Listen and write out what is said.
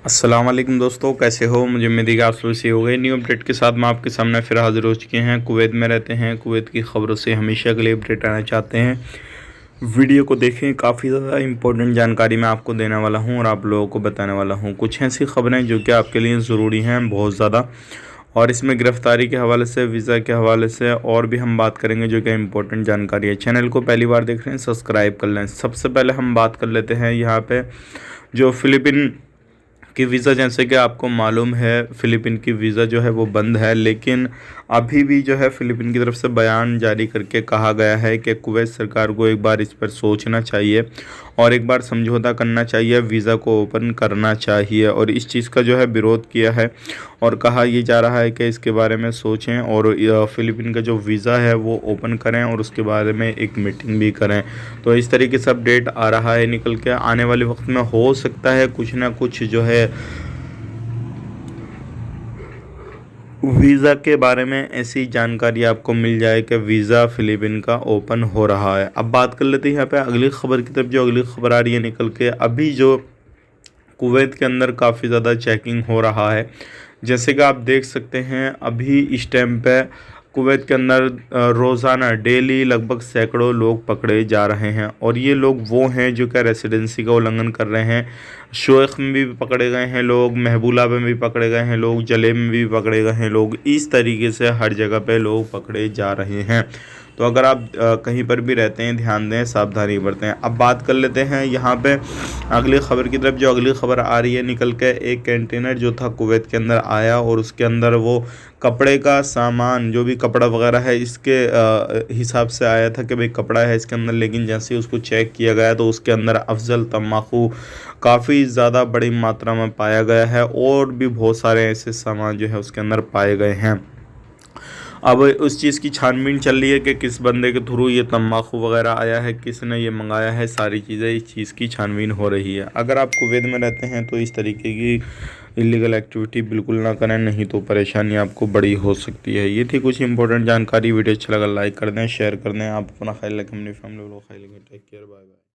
अस्सलाम वालेकुम दोस्तों, कैसे हो? मुझे उम्मीद है कि आप सब सही हो गए। न्यू अपडेट के साथ मैं आपके सामने फिर हाजिर हो चुके हैं। कुवैत में रहते हैं, कुवैत की ख़बरों से हमेशा के लिए अपडेट आना चाहते हैं, वीडियो को देखें। काफ़ी ज़्यादा इंपॉर्टेंट जानकारी मैं आपको देने वाला हूं और आप लोगों को बताने वाला हूं। कुछ ऐसी ख़बरें जो कि आपके लिए ज़रूरी हैं बहुत ज़्यादा, और इसमें गिरफ़्तारी के हवाले से, वीज़ा के हवाले से और भी हम बात करेंगे जो कि इम्पोर्टेंट जानकारी है। चैनल को पहली बार देख रहे हैं, सब्सक्राइब कर लें। सबसे पहले हम बात कर लेते हैं यहाँ पे जो फ़िलिपीन कि वीज़ा, जैसे कि आपको मालूम है फ़िलिपीन की वीज़ा जो है वो बंद है, लेकिन अभी भी जो है फ़िलिपीन की तरफ से बयान जारी करके कहा गया है कि कुवैत सरकार को एक बार इस पर सोचना चाहिए और एक बार समझौता करना चाहिए, वीज़ा को ओपन करना चाहिए। और इस चीज़ का जो है विरोध किया है और कहा ये जा रहा है कि इसके बारे में सोचें और फ़िलिपीन का जो वीज़ा है वो ओपन करें और उसके बारे में एक मीटिंग भी करें। तो इस तरीके से अपडेट आ रहा है निकल के। आने वाले वक्त में हो सकता है कुछ ना कुछ जो है वीज़ा के बारे में ऐसी जानकारी आपको मिल जाए कि वीज़ा फ़िलिपीन का ओपन हो रहा है। अब बात कर लेते हैं यहाँ पे अगली खबर की तरफ। जो अगली खबर आ रही है निकल के, अभी जो कुवैत के अंदर काफ़ी ज़्यादा चेकिंग हो रहा है। जैसे कि आप देख सकते हैं अभी इस टाइम पे कुवैत के अंदर रोज़ाना डेली लगभग सैकड़ों लोग पकड़े जा रहे हैं, और ये लोग वो हैं जो क्या रेसिडेंसी का उल्लंघन कर रहे हैं। शोख में भी पकड़े गए हैं लोग, महबूला में भी पकड़े गए हैं लोग, जले में भी पकड़े गए हैं लोग। इस तरीके से हर जगह पे लोग पकड़े जा रहे हैं। तो अगर आप कहीं पर भी रहते हैं, ध्यान दें, सावधानी बरतें। अब बात कर लेते हैं यहाँ पे अगली खबर की तरफ। जो अगली खबर आ रही है निकल के, एक कंटेनर जो था कुवैत के अंदर आया और उसके अंदर वो कपड़े का सामान, जो भी कपड़ा वगैरह है, इसके हिसाब से आया था कि भाई कपड़ा है इसके अंदर, लेकिन जैसे ही उसको चेक किया गया तो उसके अंदर अफजल तम्बाकू काफ़ी ज़्यादा बड़ी मात्रा में पाया गया है, और भी बहुत सारे ऐसे सामान जो है उसके अंदर पाए गए हैं। अब उस चीज़ की छानबीन चल रही है कि किस बंदे के थ्रू ये तम्बाकू वगैरह आया है, किसने ये मंगाया है, सारी चीज़ें, इस चीज़ की छानबीन हो रही है। अगर आप कुवैत में रहते हैं तो इस तरीके की इलीगल एक्टिविटी बिल्कुल ना करें, नहीं तो परेशानी आपको बड़ी हो सकती है। ये थी कुछ इंपॉर्टेंट जानकारी। वीडियो अच्छा लगा लाइक कर दें, शेयर कर दें। आप अपना ख्याल रखें, अपनी फैमिली को ख्याल रखें। Take care, bye bye.